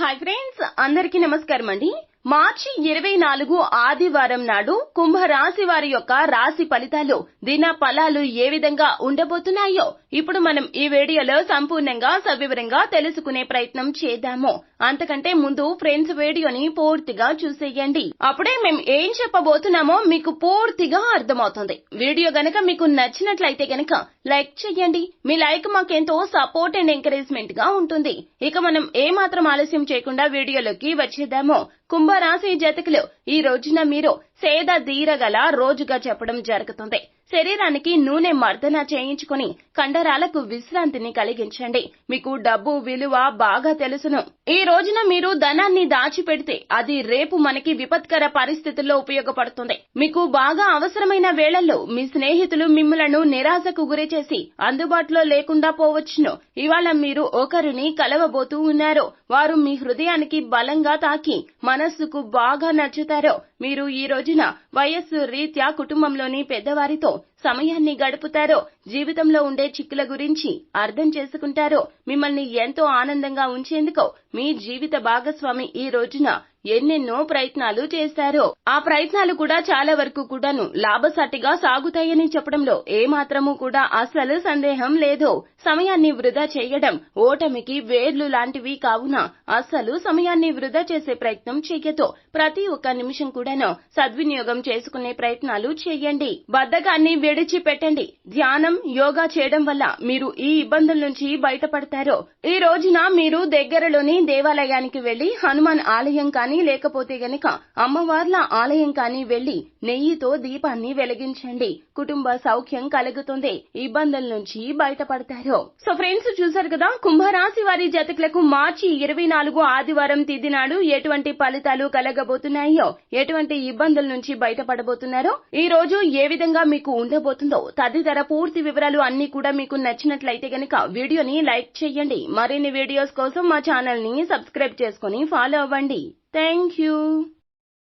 Hi friends, అందరికీ నమస్కారం అండి. మార్చి 24 ఆదివారం నాడు కుంభరాశి వారి యొక్క రాశి ఫలితాలు దిన ఫలాలు ఏ విధంగా ఉండబోతున్నాయో ఇప్పుడు మనం ఈ వీడియోలో సంపూర్ణంగా సవివరంగా తెలుసుకునే ప్రయత్నం చేద్దాము. అంతకంటే ముందు ఫ్రెండ్స్ వీడియోని పూర్తిగా చూసేయండి. అప్పుడే మేము ఏం చెప్పబోతున్నామో మీకు పూర్తిగా అర్థమవుతుంది. వీడియో గనక మీకు నచ్చినట్లయితే గనక లైక్ చేయండి. మీ లైక్ మాకెంతో సపోర్ట్ అండ్ ఎంకరేజ్మెంట్ గా ఉంటుంది. ఇక మనం ఏమాత్రం ఆలస్యం చేయకుండా వీడియోలోకి వచ్చేద్దాము. కుంభరాశి జాతకులు ఈ రోజున మీరు సేద తీరగల రోజుగా చెప్పడం జరుగుతుంది. శరీరానికి నూనె మర్దన చేయించుకుని కండరాలకు విశ్రాంతిని కలిగించండి. మీకు డబ్బు విలువ బాగా తెలుసును. ఈ రోజున మీరు ధనాన్ని దాచిపెడితే అది రేపు మనకి విపత్కర పరిస్థితుల్లో ఉపయోగపడుతుంది. మీకు బాగా అవసరమైన వేళల్లో మీ స్నేహితులు మిమ్మలను నిరాశకు గురి చేసి అందుబాటులో లేకుండా పోవచ్చును. ఇవాళ మీరు ఒకరిని కలవబోతూ ఉన్నారు. వారు మీ హృదయానికి బలంగా తాకి మనస్సుకు బాగా నచ్చుతారు. మీరు ఈ రోజున వయస్సు రీత్యా కుటుంబంలోని పెద్దవారితో సమయాన్ని గడుపుతారు. జీవితంలో ఉండే చిక్కుల గురించి అర్థం చేసుకుంటారు. మిమ్మల్ని ఎంతో ఆనందంగా ఉంచేందుకు మీ జీవిత భాగస్వామి ఈ రోజున ఎన్నెన్నో ప్రయత్నాలు చేశారు. ఆ ప్రయత్నాలు కూడా చాలా వరకు కూడాను లాభసాటిగా సాగుతాయని చెప్పడంలో ఏమాత్రము కూడా అసలు సందేహం లేదు. సమయాన్ని వృధా చేయడం ఓటమికి వేర్లు లాంటివి కావున అస్సలు సమయాన్ని వృధా చేసే ప్రయత్నం చెయ్యదు. ప్రతి ఒక్క నిమిషం కూడాను సద్వినియోగం చేసుకునే ప్రయత్నాలు చేయండి. బద్ధకాన్ని విడిచిపెట్టండి. ధ్యానం, యోగా చేయడం వల్ల మీరు ఈ ఇబ్బందుల నుంచి బయటపడతారు. ఈ రోజున మీరు దగ్గరలోని దేవాలయానికి వెళ్లి హనుమాన్ ఆలయం కానీ లేకపోతే గనక అమ్మవార్ల ఆలయం కానీ వెళ్లి నెయ్యితో దీపాన్ని వెలిగించండి. కుటుంబ సౌఖ్యం కలుగుతుంది. ఇబ్బందుల నుంచి బయటపడతారు. సో ఫ్రెండ్స్, చూసారు కదా కుంభరాశి వారి జాతకులకు మార్చి 24 ఆదివారం తిథి నాడు ఎటువంటి ఫలితాలు కలగబోతున్నాయో, ఎటువంటి ఇబ్బందుల నుంచి బయటపడబోతున్నారో, ఈ రోజు ఏ విధంగా మీకు ఉండబోతుందో తదితర పూర్తి వివరాలు అన్ని కూడా మీకు నచ్చినట్లయితే గనక వీడియోని లైక్ చేయండి. మరిన్ని వీడియోస్ కోసం మా ఛానల్ ని సబ్స్క్రైబ్ చేసుకుని ఫాలో అవ్వండి. Thank you.